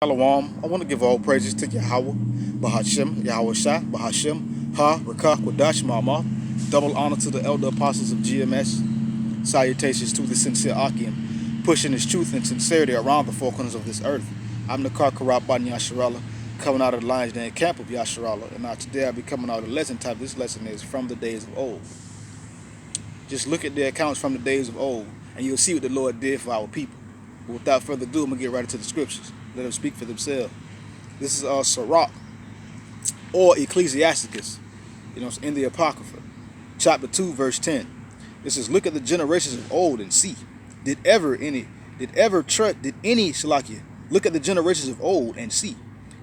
Shalom. I want to give all praises to Yahweh, Bahashem, Yahweh Shah, Bahashem, Ha, Rakah, Kwadash, Mama. Double honor to the elder apostles of GMS. Salutations to the sincere Akim, pushing his truth and sincerity around the four corners of this earth. I'm Nakar Karabban Yasharallah, coming out of the Lions Den camp of Yasharallah. And now today I'll be coming out of the lesson type. This lesson is from the days of old. Just look at the accounts from the days of old, and you'll see what the Lord did for our people. But without further ado, I'm going to get right into the scriptures. Let them speak for themselves. This is Sirach, or Ecclesiasticus, it's in the Apocrypha, chapter 2, verse 10. It says, look at the generations of old and see. Did any, Shalakia, look at the generations of old and see.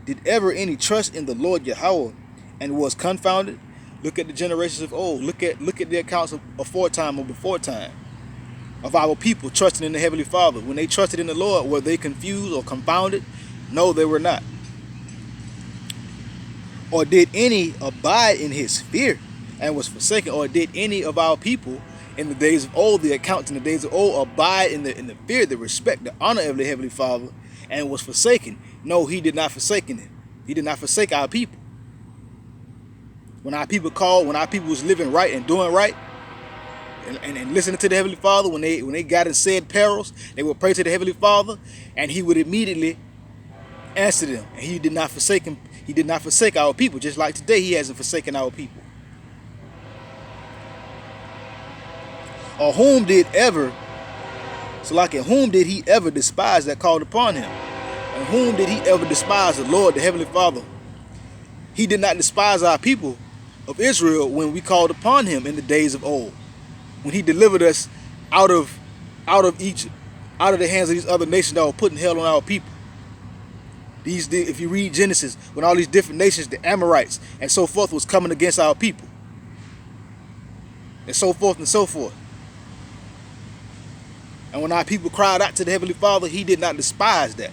Did ever any trust in the Lord Yahweh and was confounded? Look at the generations of old. Look at the accounts of aforetime or before time of our people trusting in the Heavenly Father. When they trusted in the Lord, were they confused or confounded? No, they were not. Or did any abide in his fear and was forsaken? Or did any of our people in the days of old, the accounts in the days of old, abide in the fear, the respect, the honor of the Heavenly Father and was forsaken? No, he did not forsake him. He did not forsake our people. When our people called, when our people was living right and doing right, and listening to the Heavenly Father, when they got in said perils, they would pray to the Heavenly Father, and He would immediately answer them. And He did not forsake him. He did not forsake our people, just like today He hasn't forsaken our people. Or whom did He ever despise that called upon Him? And whom did He ever despise? The Lord, the Heavenly Father. He did not despise our people of Israel when we called upon Him in the days of old, when He delivered us out of Egypt, out of the hands of these other nations that were putting hell on our people. If you read Genesis, when all these different nations, the Amorites and so forth, was coming against our people, and so forth and so forth. And when our people cried out to the Heavenly Father, He did not despise that.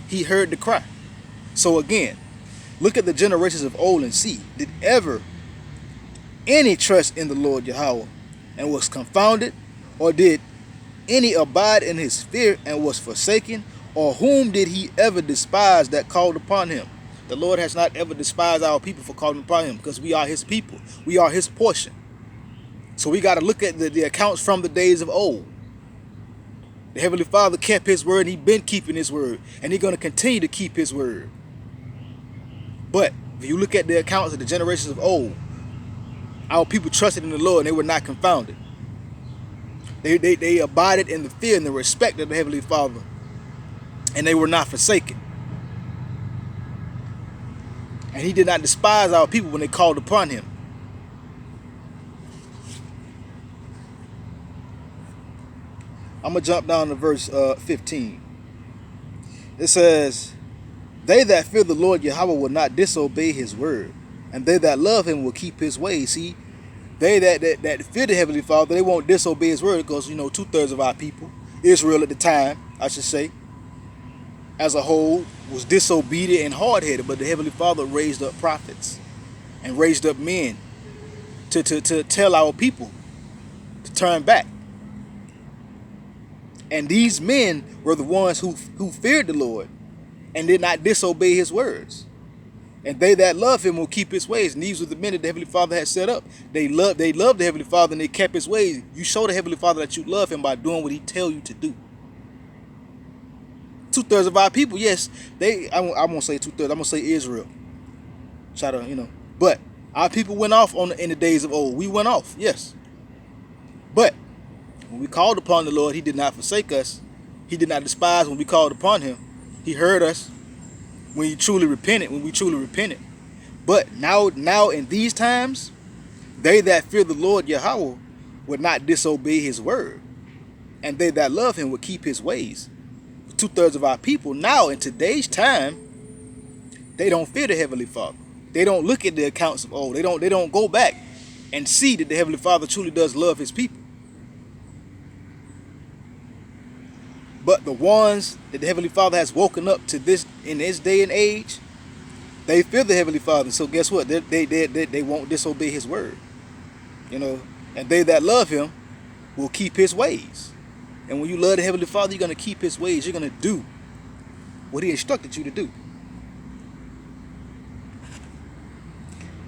He heard the cry. So again, look at the generations of old and see, did ever any trust in the Lord Yahweh and was confounded? Or did any abide in his fear and was forsaken? Or whom did He ever despise that called upon Him? The Lord has not ever despised our people for calling upon Him, because we are His people. We are His portion. So we got to look at the accounts from the days of old. The Heavenly Father kept His word, and He's been keeping His word, and He's going to continue to keep His word. But if you look at the accounts of the generations of old, our people trusted in the Lord and they were not confounded. They abided in the fear and the respect of the Heavenly Father, and they were not forsaken. And He did not despise our people when they called upon Him. I'm going to jump down to verse 15. It says, they that fear the Lord Yahweh will not disobey His word, and they that love Him will keep His ways. See, they that fear the Heavenly Father, they won't disobey His word, because 2/3 of our people, Israel at the time, I should say, as a whole, was disobedient and hard-headed. But the Heavenly Father raised up prophets and raised up men to tell our people to turn back. And these men were the ones who feared the Lord and did not disobey His words. And they that love Him will keep His ways. And these were the men that the Heavenly Father had set up. They loved the Heavenly Father and they kept His ways. You show the Heavenly Father that you love Him by doing what He tell you to do. 2/3 of our people, yes, I won't say 2/3, I'm going to say Israel. Try to, but our people went off in the days of old. We went off, yes. But when we called upon the Lord, He did not forsake us. He did not despise when we called upon Him. He heard us when we truly repented. But now in these times, they that fear the Lord Yahweh would not disobey His word, and they that love Him would keep His ways. 2/3 of our people now in today's time, they don't fear the Heavenly Father. They don't look at the accounts of old. They don't go back and see that the Heavenly Father truly does love His people. But the ones that the Heavenly Father has woken up to this in this day and age, they fear the Heavenly Father. So guess what? They won't disobey His word. And they that love Him will keep His ways. And when you love the Heavenly Father, you're going to keep His ways. You're going to do what he instructed you to do.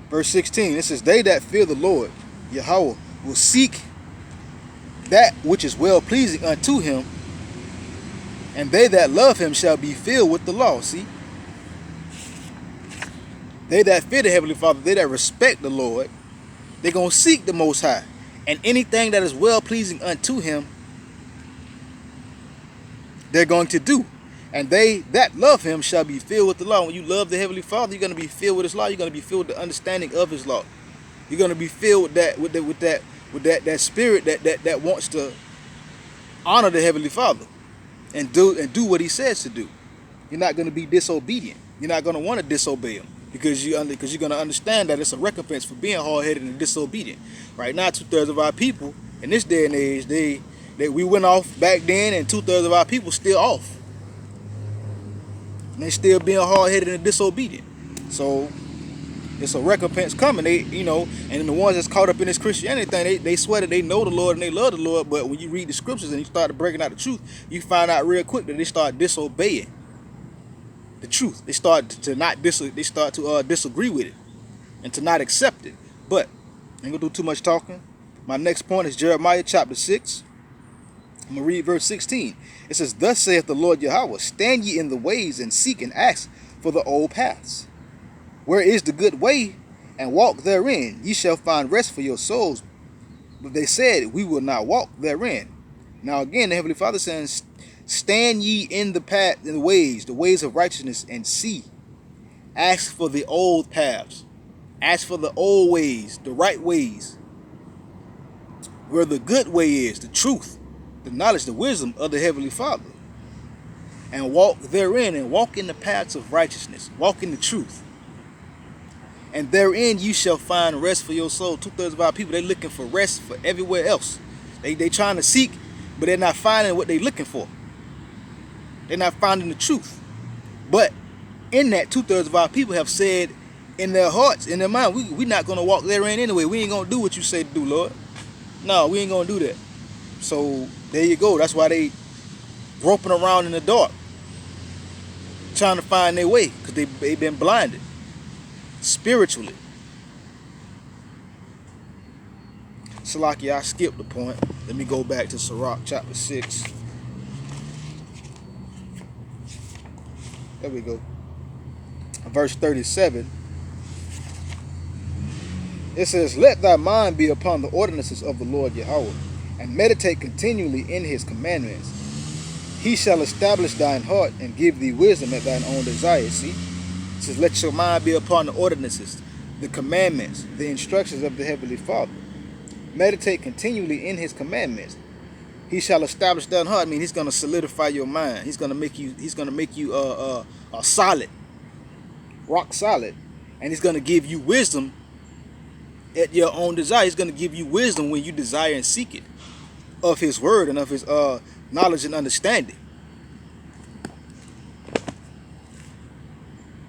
Verse 16, it says, they that fear the Lord, Yahweh, will seek that which is well pleasing unto him, and they that love him shall be filled with the law. See? They that fear the Heavenly Father, they that respect the Lord, they're going to seek the Most High. And anything that is well pleasing unto him, they're going to do. And they that love him shall be filled with the law. When you love the Heavenly Father, you're going to be filled with his law. You're going to be filled with the understanding of his law. You're going to be filled with that spirit that wants to honor the Heavenly Father and do what he says to do. You're not going to be disobedient. You're not going to want to disobey him because you're going to understand that it's a recompense for being hard-headed and disobedient. Right now, 2/3 of our people in this day and age, we went off back then, and 2/3 of our people still off. And they still being hard-headed and disobedient. So it's a recompense coming. And the ones that's caught up in this Christianity thing, they swear that they know the Lord and they love the Lord, but when you read the scriptures and you start breaking out the truth, you find out real quick that they start disobeying the truth. They start to disagree with it and to not accept it. But I ain't gonna do too much talking. My next point is Jeremiah chapter 6. I'm gonna read verse 16. It says, thus saith the Lord Yahweh, stand ye in the ways and seek and ask for the old paths. Where is the good way? And walk therein. Ye shall find rest for your souls. But they said, we will not walk therein. Now again, the Heavenly Father says, stand ye in the path, in the ways of righteousness, and see. Ask for the old paths. Ask for the old ways, the right ways. Where the good way is, the truth, the knowledge, the wisdom of the Heavenly Father. And walk therein, and walk in the paths of righteousness. Walk in the truth. And therein you shall find rest for your soul. 2/3 of our people, they're looking for rest for everywhere else. They trying to seek, but they're not finding what they're looking for. They're not finding the truth. But in that, 2/3 of our people have said in their hearts, in their mind, we're not going to walk therein anyway. We ain't going to do what you say to do, Lord. No, we ain't going to do that. So there you go. That's why they groping around in the dark, trying to find their way, because they've been blinded spiritually. Salaki, I skipped the point. Let me go back to Sirach chapter 6. There we go. Verse 37. It says, let thy mind be upon the ordinances of the Lord Yahweh, and meditate continually in his commandments. He shall establish thine heart and give thee wisdom at thine own desire. See? It says, let your mind be upon the ordinances, the commandments, the instructions of the Heavenly Father. Meditate continually in his commandments. He shall establish thine heart. I mean, he's going to solidify your mind. He's going to make you solid, rock solid. And he's going to give you wisdom at your own desire. He's going to give you wisdom when you desire and seek it, of his word and of his knowledge and understanding.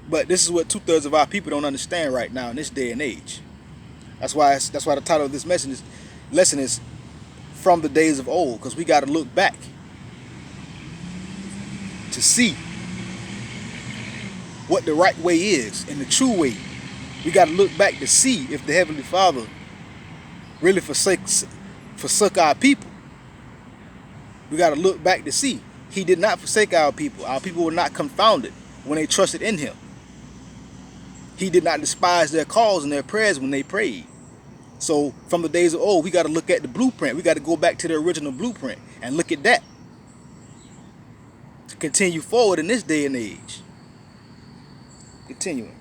But this is what 2/3 of our people don't understand right now in this day and age. That's why the title of this lesson is From the Days of Old, because we got to look back to see what the right way is and the true way. We got to look back to see if the Heavenly Father really forsook our people. We got to look back to see. He did not forsake our people. Our people were not confounded when they trusted in him. He did not despise their calls and their prayers when they prayed. So from the days of old, we got to look at the blueprint. We got to go back to the original blueprint and look at that to continue forward in this day and age. Continuing.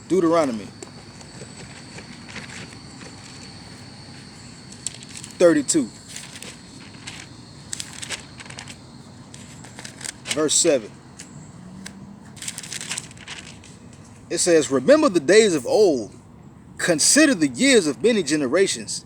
Deuteronomy 32. Verse 7. It says, remember the days of old. Consider the years of many generations.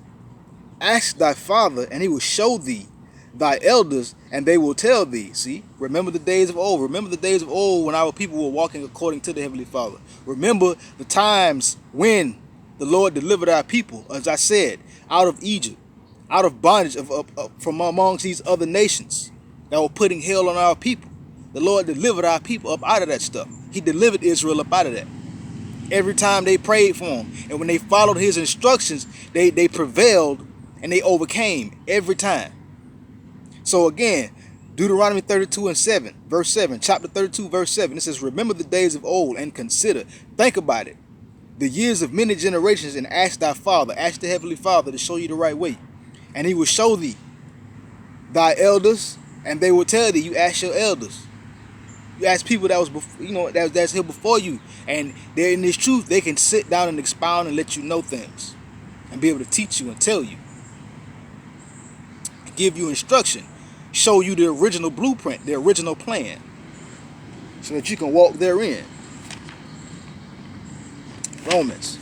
Ask thy father, and he will show thee, thy elders, and they will tell thee. See, remember the days of old. Remember the days of old when our people were walking according to the Heavenly Father. Remember the times when the Lord delivered our people, as I said, out of Egypt, out of bondage from amongst these other nations that were putting hell on our people. The Lord delivered our people up out of that stuff. He delivered Israel up out of that. Every time they prayed for him, and when they followed his instructions, they prevailed and they overcame every time. So again, Deuteronomy 32 and 7, verse 7, chapter 32, verse 7, it says, remember the days of old and consider, think about it, the years of many generations, and ask thy father, ask the heavenly Father to show you the right way. And he will show thee thy elders, and they will tell thee, you ask your elders. You ask people that was before, that's here before you, and they're in this truth, they can sit down and expound and let you know things and be able to teach you and tell you, give you instruction, show you the original blueprint, the original plan, so that you can walk therein. Romans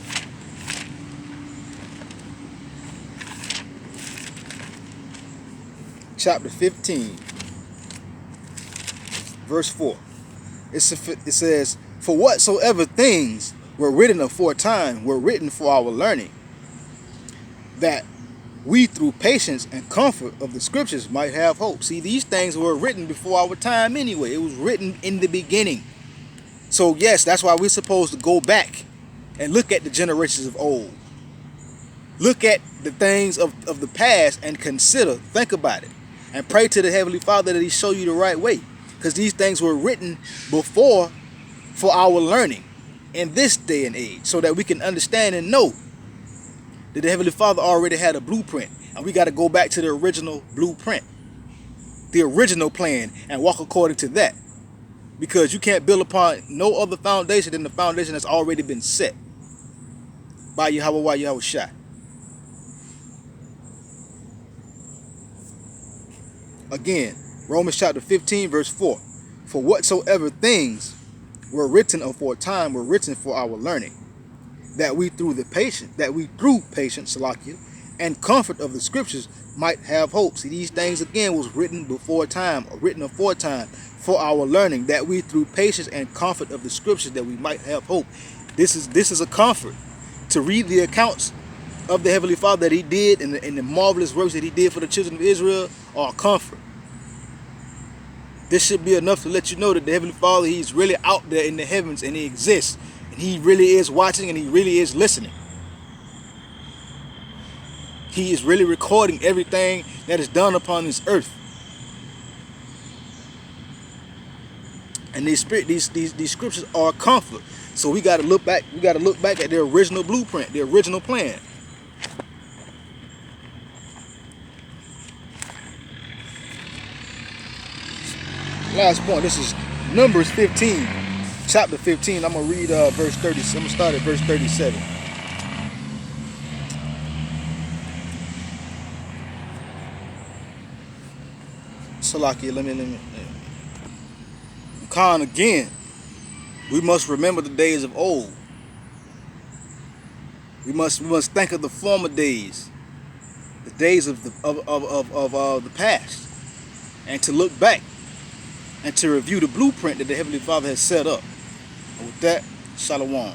chapter 15, verse 4. It says, for whatsoever things were written aforetime were written for our learning, that we through patience and comfort of the scriptures might have hope. See, these things were written before our time anyway. It was written in the beginning. So yes, that's why we're supposed to go back and look at the generations of old. Look at the things of the past and consider, think about it, and pray to the Heavenly Father that he show you the right way. Because these things were written before for our learning in this day and age, so that we can understand and know that the Heavenly Father already had a blueprint, and we got to go back to the original blueprint, the original plan, and walk according to that. Because you can't build upon no other foundation than the foundation that's already been set by Yahweh Shai. Again, Romans chapter 15, verse 4. For whatsoever things were written aforetime were written for our learning, that we through patience, Salakia, and comfort of the scriptures might have hope. See, these things again was written before time, or written aforetime for our learning, that we through patience and comfort of the scriptures that we might have hope. This is a comfort to read the accounts of the Heavenly Father that he did, and the marvelous works that he did for the children of Israel are a comfort. This should be enough to let you know that the Heavenly Father, he's really out there in the heavens, and he exists, and he really is watching, and he really is listening. He is really recording everything that is done upon this earth. And these scriptures are a comfort. So we got to look back. We got to look back at the original blueprint, the original plan. Last point. This is Numbers 15, chapter 15. I'm gonna read verse 30. I'm gonna start at verse 37. Salakia, let me. Khan again. We must remember the days of old. We must think of the former days, the days of the past, and to look back and to review the blueprint that the Heavenly Father has set up. And with that, Shalom.